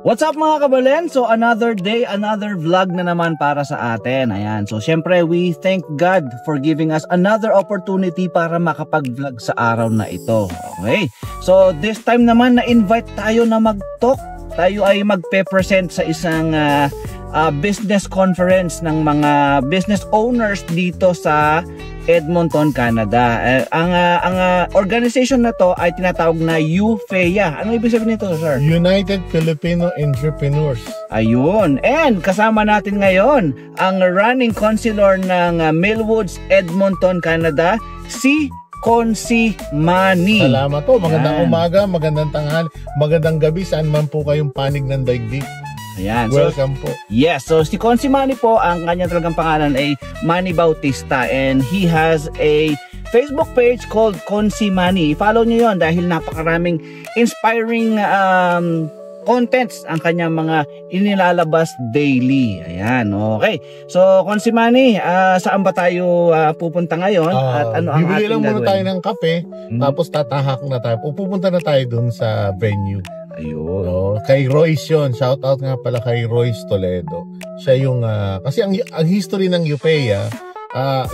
What's up mga kabalen? So another day, another vlog na naman para sa atin. Ayan. So syempre we thank God for giving us another opportunity para makapag-vlog sa araw na ito. Okay. So this time naman na-invite tayo na mag-talk. Tayo ay magpe-present sa isang business conference ng mga business owners dito sa Edmonton, Canada. Ang organization na to ay tinatawag na UFEA. Ano ibig sabihin nito, sir? United Filipino Entrepreneurs. Ayun. And kasama natin ngayon ang running councilor ng Millwoods, Edmonton, Canada, si Consi Manny. Salamat po. Magandang umaga, magandang tanghali, magandang gabi. Saan man po kayong panig ng daigdig. Ayan. Welcome po. Yes, so si Consi Manny po, ang kanyang talagang pangalan ay Manny Bautista, and he has a Facebook page called Consi Manny. Follow nyo yon dahil napakaraming inspiring contents ang kanyang mga inilalabas daily. Ayan, okay. So Consi Manny, saan ba tayo pupunta ngayon at ano ang bibili ating lang muna gagawin? tayo ng kape, tapos tatahak na tayo. Pupunta na tayo dun sa venue. Ayun. No, kay Royce yun. Shout out nga pala kay Royce Toledo. Siya yung kasi ang history ng UFEA,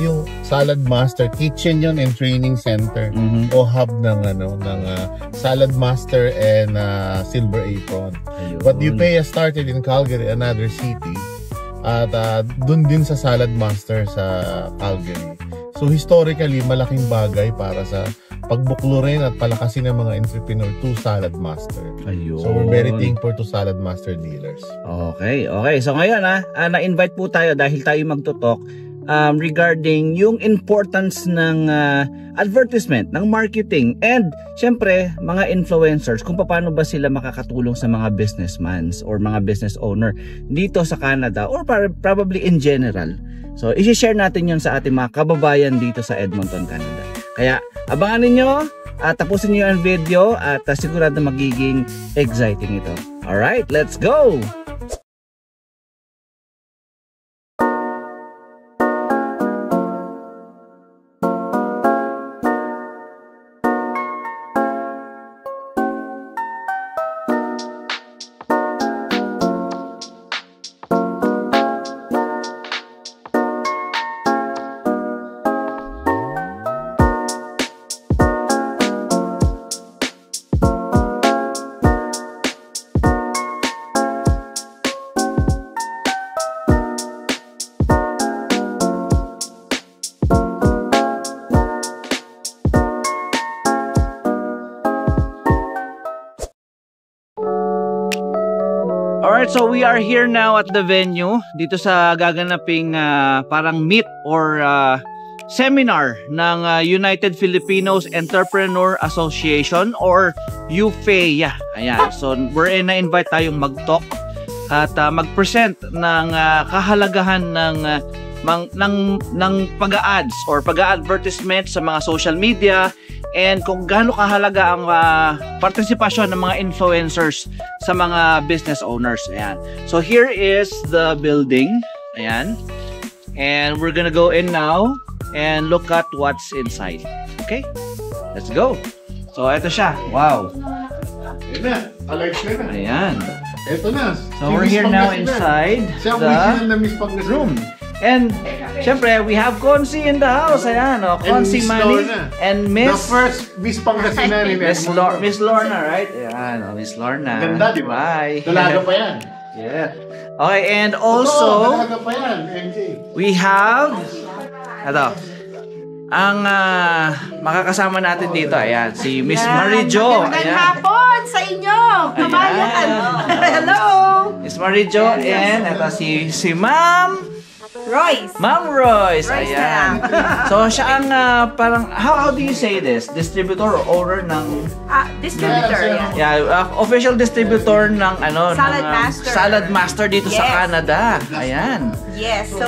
yung Salad Master Kitchen yun and Training Center o hub ng Salad Master and Silver Apron. Ayun. But UFEA started in Calgary, another city, at dun din sa Salad Master sa Calgary. So historically malaking bagay para sa pagbuklurin at palakasin ng mga entrepreneur to Salad Master. Ayun. So we're very thankful to Salad Master dealers. Okay, okay. So ngayon na-invite po tayo dahil tayo magtutok regarding yung importance ng advertisement, ng marketing, and syempre mga influencers, kung paano ba sila makakatulong sa mga businessmen or mga business owner dito sa Canada or probably in general. So i-share natin yun sa ating mga kababayan dito sa Edmonton, Canada. Kaya abangan ninyo, tapusin niyo ang video at sigurado magiging exciting ito. Alright, let's go! Alright, so we are here now at the venue dito sa gaganaping parang meet or seminar ng United Filipinos Entrepreneur Association or UFEA. Ayan, so we're na-invite tayong mag-talk at mag-present ng kahalagahan ng pag-a-ads or pag-a-advertisement sa mga social media, and kung gaano kahalaga ang partisipasyon ng mga influencers sa mga business owners. Ayan. So here is the building. Ayan. And we're gonna go in now and look at what's inside. Okay? Let's go. So ito siya. Wow. Ayan na. Alive ka na. Ayan. Ito na. So we're here now inside the room. And syempre, we have Consi in the house. Ayan, Consi Manny and Miss... The first Miss Pangasinan in Edmonton. Miss Lorna, right? Ayan, Miss Lorna. Ganda, di ba? Bye. Dalaga pa yan. Yeah. Okay, and also... Dalaga pa yan, MJ. We have... Ito. Ang makakasama natin dito, ayan, si Miss Marie Jo. Magandang hapon sa inyo, kabayan. Hello! Miss Marie Jo, and ito si Ma'am... Royce. Ma'am Royce. Royce Ayan. So siya ang parang, how do you say this? Distributor or owner ng... Distributor, Yeah, official distributor ng Salad Master. Salad Master dito sa Canada. Ayan. Yes, so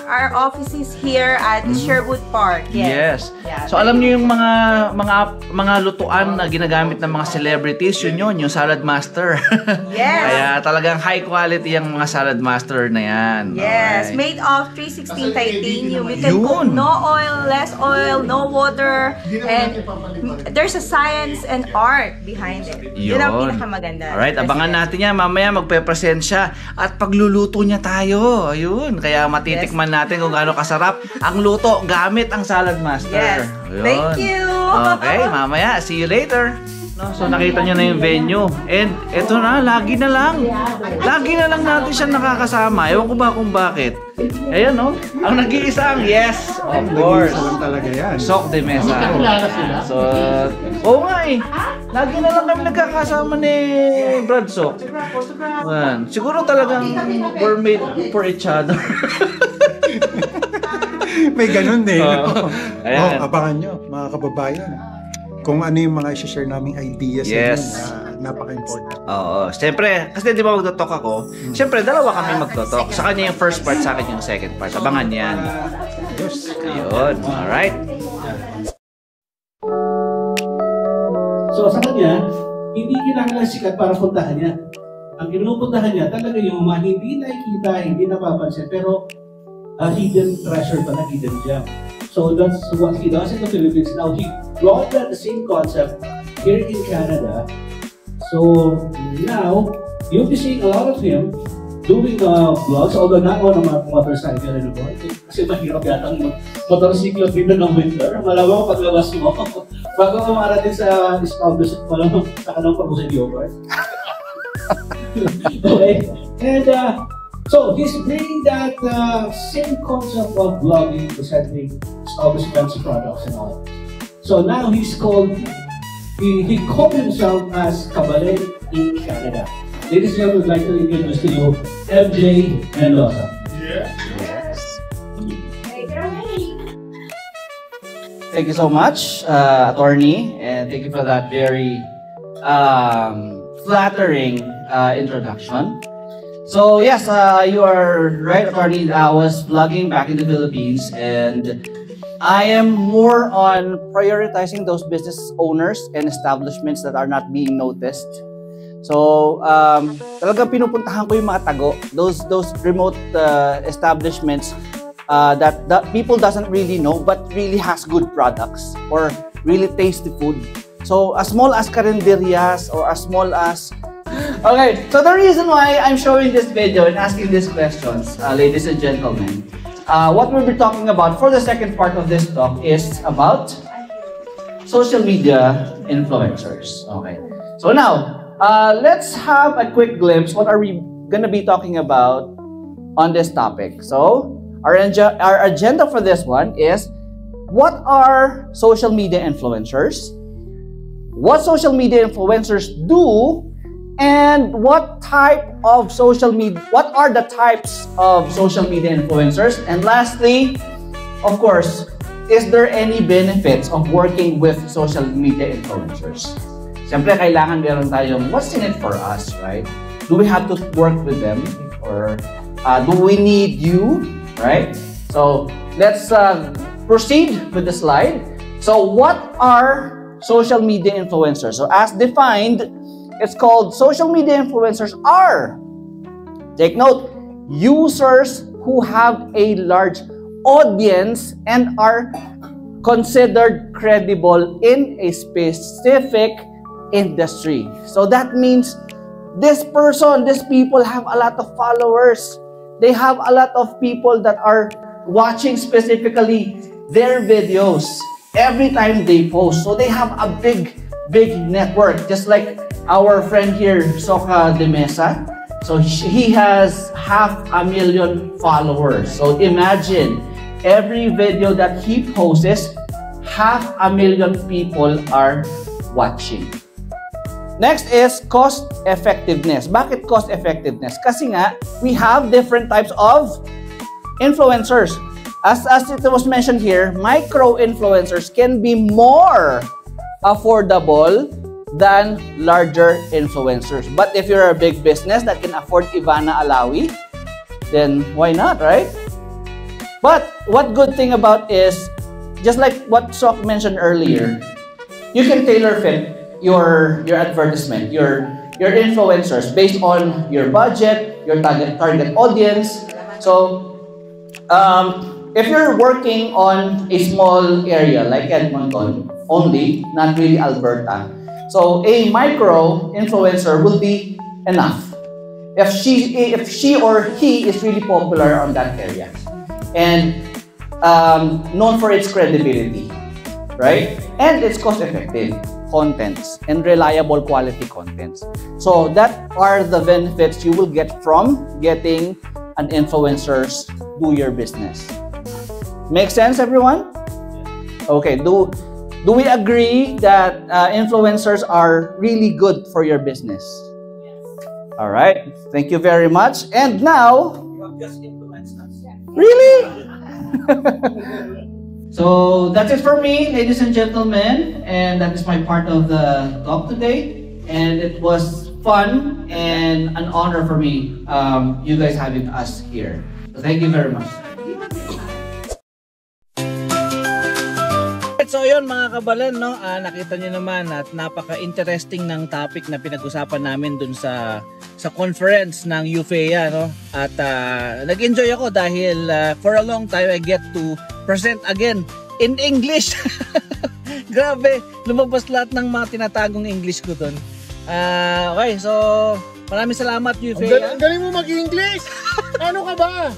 our office is here at Sherwood Park. Yes. Yeah. So alam niyo yung mga lutuan na ginagamit ng mga celebrities, yun yung Salad Master. Yes. Kaya talagang high quality yung mga Salad Master na yan. Yes, Okay. made of 316 titanium. You can cook no oil, less oil, no water, and there's a science and art behind it. Yun ang pinakamaganda. Alright, abangan natin yan. Mamaya magpe-present siya at pagluluto niya tayo. Ayun, kaya matitikman natin kung gaano kasarap ang luto gamit ang Salad Master. Yes. Ayun. Thank you. Okay, mamaya. See you later. No, so nakita niyo na yung venue. And eto na, lagi na lang natin siya nakakasama. Ewan ko ba kung bakit. Ayan, no? Ang nag-iisang, yes, of course. Talaga yan. Sok de Mesa. So, oo nga eh. Lagi na lang kami nagkakasama ni Brad Sok. Ayan. Siguro talagang we're made for each other. May ganun eh. Ayan. Abangan nyo, mga kababayan. Kung ano yung mga i-share naming ideas na napaka-important. Oo. Siyempre, kasi di ba magtotalk ako? Siyempre, dalawa kami magtotalk. Sa kanya yung first part, sa akin yung second part. Abangan yan. Yes. Ayun. Alright. So sa kanya, hindi kailangan sikat para puntahan niya. Ang pinupuntahan niya talaga yung mga hindi nakikita, hindi napapansin, pero hidden treasure pala, hidden gem. So that's what he does in the Philippines. Now he brought the same concept here in Canada. So now you'll be seeing a lot of him doing vlogs, although not on a motorcycle anymore. Kasi mahirap yata ang motorcycle dito ng winter. Malamang paglabas mo, bago kumarating sa establishment, malamang sa kanang pag-usay yogurt. Okay? And so he's bringing that same concept of vlogging, presenting establishments, products, and all. So now he called himself as Kabale in Canada. Ladies and gentlemen, I'd like to introduce to you MJ Mendoza. Yes. Thank you so much, attorney, and thank you for that very flattering introduction. So yes, you are right, attorney. I was vlogging back in the Philippines, and I am more on prioritizing those business owners and establishments that are not being noticed. So talagang pinupuntahan ko yung mga tago, those remote establishments that people doesn't really know but really has good products or really tasty food. So as small as carinderias or as small as okay, so the reason why I'm showing this video and asking these questions, ladies and gentlemen, what we'll be talking about for the second part of this talk is about social media influencers. Okay, so now let's have a quick glimpse. What are we gonna be talking about on this topic? So our agenda for this one is what are social media influencers? What social media influencers do? And what type of social media, what are the types of social media influencers? And lastly, of course, is there any benefits of working with social media influencers? Siyempre, kailangan meron tayong what's in it for us, right? Do we have to work with them? Or do we need you, right? So, let's proceed with the slide. So, what are social media influencers? So, as defined, it's called social media influencers are, take note, users who have a large audience and are considered credible in a specific industry. So that means these people have a lot of followers. They have a lot of people that are watching specifically their videos every time they post. So they have a big network, just like our friend here, Soka de Mesa. So he has 500,000 followers. So imagine, every video that he posts, 500,000 people are watching. Next is cost effectiveness. Bakit cost effectiveness? Kasi nga, we have different types of influencers. As it was mentioned here, micro-influencers can be more affordable than larger influencers. But if you're a big business that can afford Ivana Alawi, then why not, right? But what good thing about is, just like what Sok mentioned earlier, you can tailor fit your advertisement, your influencers based on your budget, your target audience. So if you're working on a small area like Edmonton only, not really Alberta, so a micro influencer will be enough if she or he is really popular on that area and known for its credibility, right? And its cost-effective contents and reliable quality contents. So that are the benefits you will get from getting an influencers do your business. Make sense, everyone? Okay, do we agree that influencers are really good for your business? All right, thank you very much. And now, you have just influenced us. Really? So that's it for me, ladies and gentlemen, and that is my part of the talk today. And it was fun and an honor for me, you guys having us here. So thank you very much. So yun mga kabalan, no? Nakita nyo naman at napaka-interesting ng topic na pinag-usapan namin dun sa conference ng UFEA, no? At nag-enjoy ako dahil for a long time I get to present again in English. Grabe, lumabas lahat ng mga tinatagong English ko dun. Okay, so maraming salamat UFEA. Ang galing mo mag-English! Ano ka ba?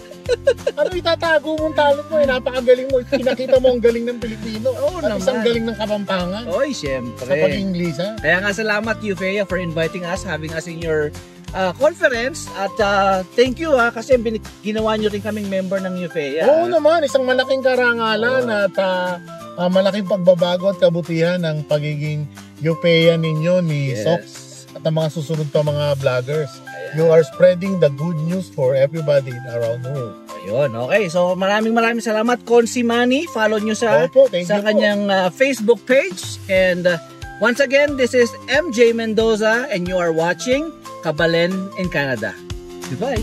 Ano itatago mong talent mo? Napakagaling mo. Pinakita mo ang galing ng Pilipino. Oo naman. Isang galing ng Kapampangan. Oy, syempre. Sa pag-English, ha? Kaya nga salamat UFEA for inviting us, having us in your conference. At thank you kasi ginawa nyo rin kaming member ng UFEA. Oo naman, isang malaking karangalan at malaking pagbabago at kabutihan ng pagiging UFEA ninyo ni Sok at ang mga susunod pa mga vloggers. You are spreading the good news for everybody around the world. Ayun, okay. So maraming salamat Konsi Manny. Follow nyo sa kanyang Facebook page. And once again, this is MJ Mendoza and you are watching Kabalen in Canada. Goodbye.